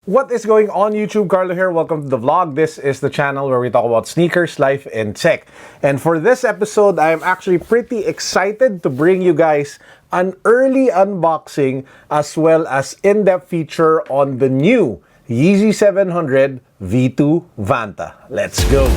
What is going on YouTube? Carlo here. Welcome to the vlog. This is the channel where we talk about sneakers, life, and tech. And for this episode, I am actually pretty excited to bring you guys an early unboxing as well as in-depth feature on the new Yeezy 700 V2 Vanta. Let's go!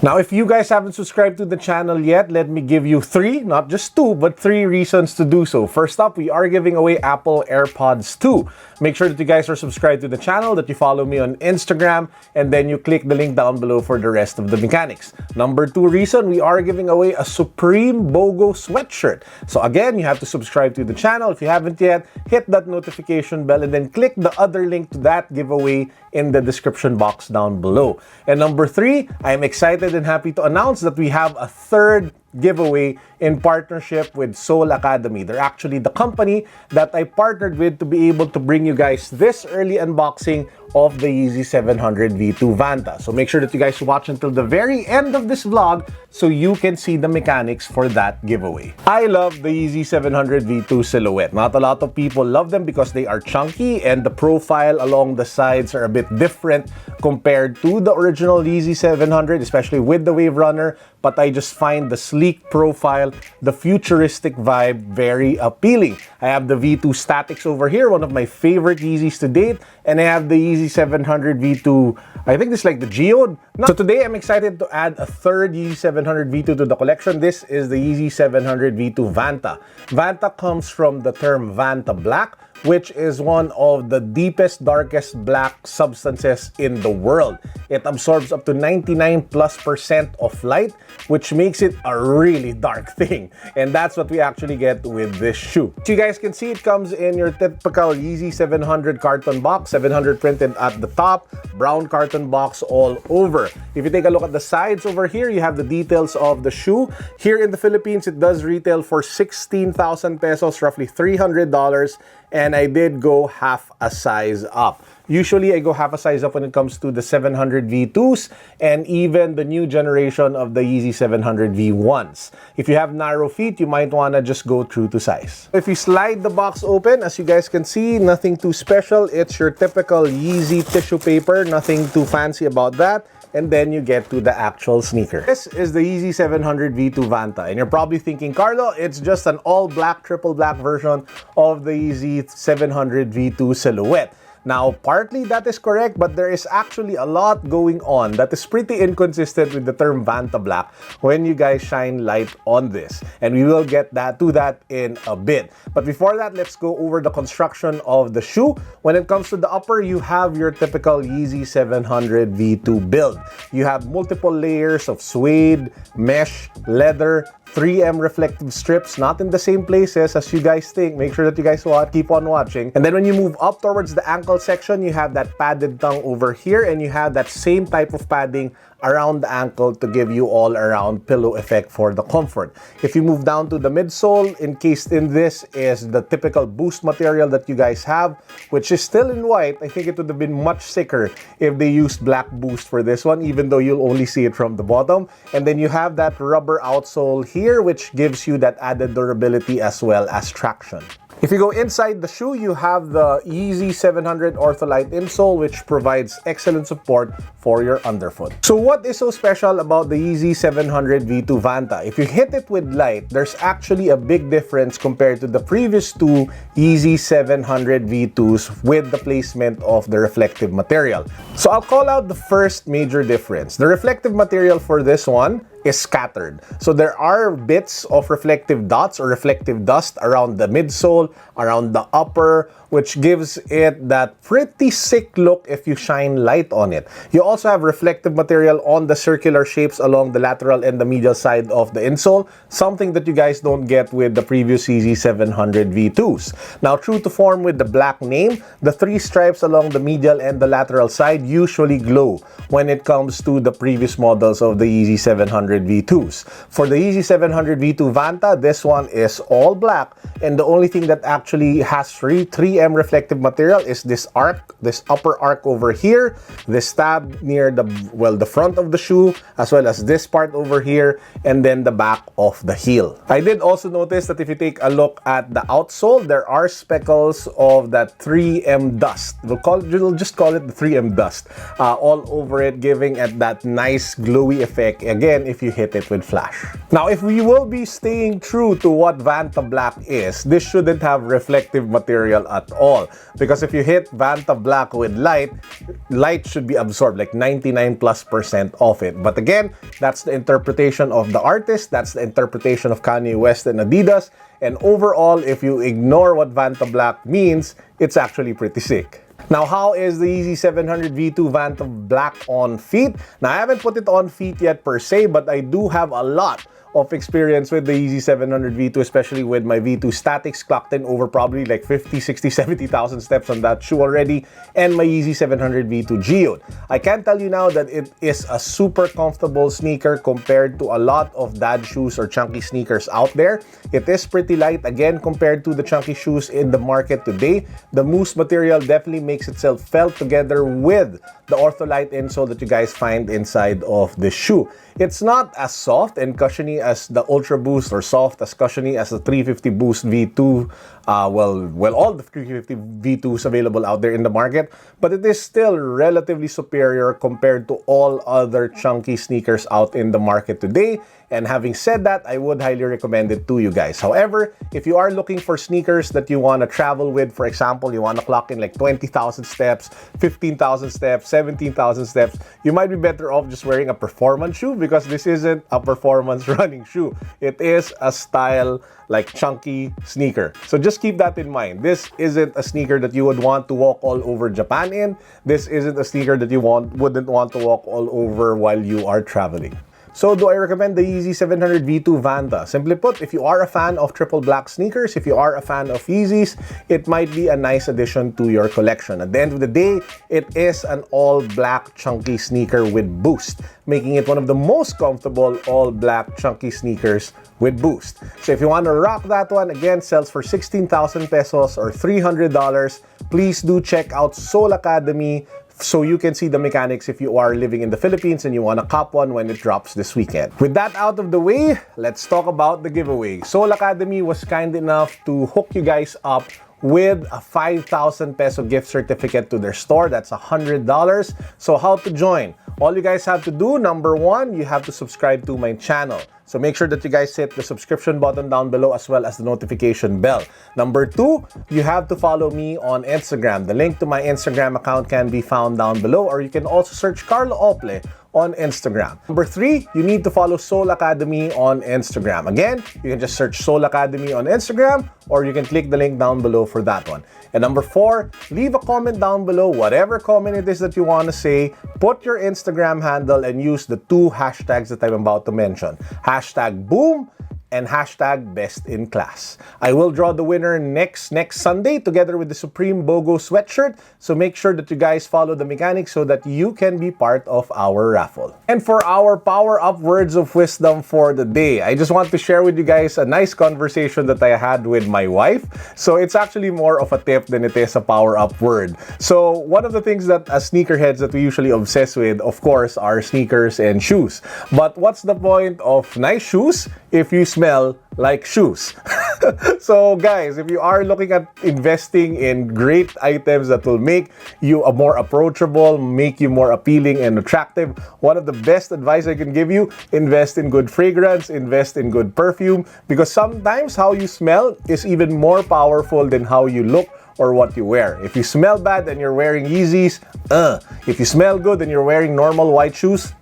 Now, if you guys haven't subscribed to the channel yet, let me give you three, not just two, but three reasons to do so. First up, we are giving away Apple AirPods 2. Make sure that you guys are subscribed to the channel, that you follow me on Instagram, and then you click the link down below for the rest of the mechanics. Number two reason, we are giving away a Supreme BOGO sweatshirt. So again, you have to subscribe to the channel. If you haven't yet, hit that notification bell and then click the other link to that giveaway in the description box down below. And number three, I am excited and happy to announce that we have a third giveaway in partnership with Soul Academy. They're actually the company that I partnered with to be able to bring you guys this early unboxing of the Yeezy 700 V2 Vanta. So make sure that you guys watch until the very end of this vlog so you can see the mechanics for that giveaway. I love the Yeezy 700 V2 silhouette. Not a lot of people love them because they are chunky and the profile along the sides are a bit different compared to the original Yeezy 700, especially with the Wave Runner. But I just find the sleek profile, the futuristic vibe very appealing. I have the V2 Statics over here, one of my favorite Yeezys to date, and I have the Yeezy 700 V2, I think this is like the Geode. So today I'm excited to add a third Yeezy 700 V2 to the collection. This is the Yeezy 700 V2 Vanta. Vanta comes from the term Vanta Black, which is one of the deepest, darkest black substances in the world. It absorbs up to 99+% of light, which makes it a really dark thing. And that's what we actually get with this shoe. So you guys can see it comes in your typical Yeezy 700 carton box, 700 printed at the top, brown carton box all over. If you take a look at the sides over here, you have the details of the shoe. Here in the Philippines, it does retail for 16,000 pesos, roughly $300. And I did go half a size up. Usually, I go half a size up when it comes to the 700 V2s and even the new generation of the Yeezy 700 V1s. If you have narrow feet, you might want to just go true to size. If you slide the box open, as you guys can see, nothing too special. It's your typical Yeezy tissue paper, nothing too fancy about that. And then you get to the actual sneaker. This is the Yeezy 700 V2 Vanta. And you're probably thinking, Carlo, it's just an all-black, triple black version of the Yeezy 700 V2 silhouette. Now, partly that is correct, but there is actually a lot going on that is pretty inconsistent with the term Vanta Black when you guys shine light on this. And we will get to that in a bit. But before that, let's go over the construction of the shoe. When it comes to the upper, you have your typical Yeezy 700 V2 build. You have multiple layers of suede, mesh, leather, 3M reflective strips, not in the same places as you guys think. Make sure that you guys keep on watching. And then when you move up towards the ankle section, you have that padded tongue over here, and you have that same type of padding around the ankle to give you all-around pillow effect for the comfort. If you move down to the midsole, encased in this is the typical boost material that you guys have, which is still in white. I think it would have been much sicker if they used black boost for this one, even though you'll only see it from the bottom. And then you have that rubber outsole here, which gives you that added durability as well as traction. If you go inside the shoe, you have the Yeezy 700 Ortholite insole, which provides excellent support for your underfoot. So what is so special about the Yeezy 700 V2 Vanta? If you hit it with light, there's actually a big difference compared to the previous two Yeezy 700 V2s with the placement of the reflective material. So I'll call out the first major difference. The reflective material for this one is scattered. So there are bits of reflective dots or reflective dust around the midsole, around the upper, which gives it that pretty sick look if you shine light on it. You also have reflective material on the circular shapes along the lateral and the medial side of the insole, something that you guys don't get with the previous Yeezy 700 V2s. Now, true to form with the black name, the three stripes along the medial and the lateral side usually glow when it comes to the previous models of the Yeezy 700 700 V2s. For the Yeezy 700 V2 Vanta, this one is all black, and the only thing that actually has 3M reflective material is this arc, this upper arc over here, this tab near the front of the shoe, as well as this part over here, and then the back of the heel. I did also notice that if you take a look at the outsole, there are speckles of that 3M dust. We'll just call it the 3M dust all over it, giving it that nice glowy effect, again, if you hit it with flash. Now, if we will be staying true to what Vanta Black is, this shouldn't have reflective material at all, because if you hit Vanta Black with light should be absorbed, like 99+% of it. But again, that's the interpretation of the artist, that's the interpretation of Kanye West and Adidas, and overall, if you ignore what Vanta Black means, it's actually pretty sick. Now, how is the Yeezy 700 V2 Vanta Black on feet? Now, I haven't put it on feet yet per se, but I do have a lot of experience with the Yeezy 700 V2, especially with my V2 Statics, clocked in over probably like 50, 60, 70,000 steps on that shoe already, and my Yeezy 700 V2 Geode. I can tell you now that it is a super comfortable sneaker compared to a lot of dad shoes or chunky sneakers out there. It is pretty light, again, compared to the chunky shoes in the market today. The mousse material definitely makes itself felt together with the Ortholite insole that you guys find inside of the shoe. It's not as soft and cushiony as the Ultra Boost, or soft as cushiony as the 350 Boost V2. All the 350 V2s available out there in the market, but it is still relatively superior compared to all other chunky sneakers out in the market today. And having said that, I would highly recommend it to you guys. However, if you are looking for sneakers that you want to travel with, for example, you want to clock in like 20,000 steps, 15,000 steps, 17,000 steps, you might be better off just wearing a performance shoe, because this isn't a performance running shoe. It is a style like chunky sneaker. So just keep that in mind. This isn't a sneaker that you would want to walk all over Japan in. This isn't a sneaker that you wouldn't want to walk all over while you are traveling. So do I recommend the Yeezy 700 V2 Vanta? Simply put, if you are a fan of triple black sneakers, if you are a fan of Yeezys, it might be a nice addition to your collection. At the end of the day, it is an all black chunky sneaker with boost, making it one of the most comfortable all black chunky sneakers with boost. So if you want to rock that one, again, sells for 16,000 pesos or $300. Please do check out Sole Academy so you can see the mechanics if you are living in the Philippines and you want to cop one when it drops this weekend. With that out of the way, let's talk about the giveaway. Sole Academy was kind enough to hook you guys up with a 5,000 peso gift certificate to their store. That's $100. So how to join? All you guys have to do, number one, you have to subscribe to my channel. So make sure that you guys hit the subscription button down below as well as the notification bell. Number two, you have to follow me on Instagram. The link to my Instagram account can be found down below, or you can also search Carlo Ople on Instagram. Number three, you need to follow Sole Academy on Instagram. Again, you can just search Sole Academy on Instagram, or you can click the link down below for that one. And number four, leave a comment down below, whatever comment it is that you want to say. Put your Instagram handle and use the two hashtags that I'm about to mention. Hashtag boom and hashtag best in class. I will draw the winner next Sunday together with the Supreme BOGO sweatshirt. So make sure that you guys follow the mechanics so that you can be part of our raffle. And for our power up words of wisdom for the day, I just want to share with you guys a nice conversation that I had with my wife. So it's actually more of a tip than it is a power up word. So one of the things that as sneakerheads that we usually obsess with, of course, are sneakers and shoes. But what's the point of nice shoes if you smell like shoes? So guys, if you are looking at investing in great items that will make you a more approachable, make you more appealing and attractive, one of the best advice I can give you, invest in good fragrance, invest in good perfume, because sometimes how you smell is even more powerful than how you look or what you wear. If you smell bad and you're wearing Yeezys, if you smell good and you're wearing normal white shoes,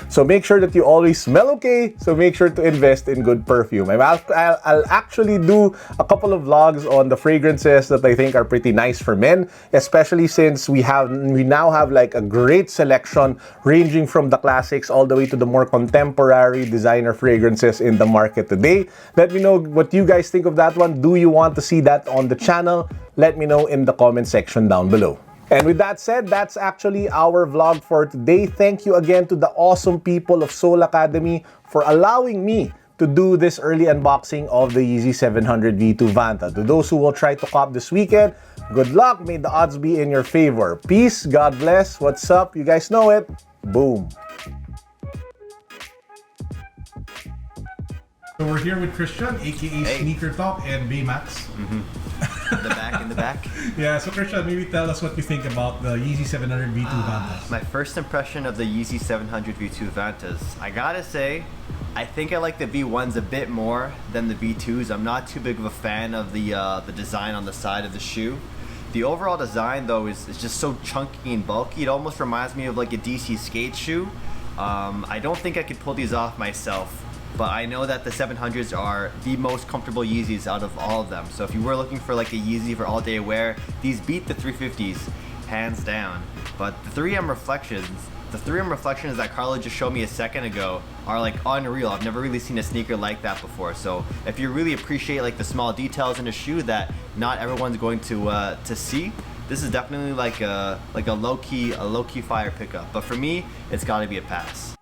So make sure that you always smell okay, so make sure to invest in good perfume. I'll actually do a couple of vlogs on the fragrances that I think are pretty nice for men, especially since we now have like a great selection ranging from the classics all the way to the more contemporary designer fragrances in the market today. Let me know what you guys think of that one. Do you want to see that on the channel? Let me know in the comment section down below. And with that said, that's actually our vlog for today. Thank you again to the awesome people of Soul Academy for allowing me to do this early unboxing of the Yeezy 700 V2 Vanta. To those who will try to cop this weekend, good luck. May the odds be in your favor. Peace, God bless. What's up? You guys know it. Boom. So we're here with Christian, aka Sneaker Talk, and Baymax. In the back. Yeah, so Christian, maybe tell us what you think about the Yeezy 700 V2 Vantas. My first impression of the Yeezy 700 V2 Vantas, I gotta say, I think I like the V1s a bit more than the V2s. I'm not too big of a fan of the design on the side of the shoe. The overall design though is just so chunky and bulky. It almost reminds me of like a DC skate shoe. I don't think I could pull these off myself, but I know that the 700s are the most comfortable Yeezys out of all of them. So if you were looking for like a Yeezy for all day wear, these beat the 350s hands down. But the 3M reflections that Carlo just showed me a second ago are like unreal. I've never really seen a sneaker like that before. So if you really appreciate like the small details in a shoe that not everyone's going to see, this is definitely like a low-key fire pickup. But for me, it's got to be a pass.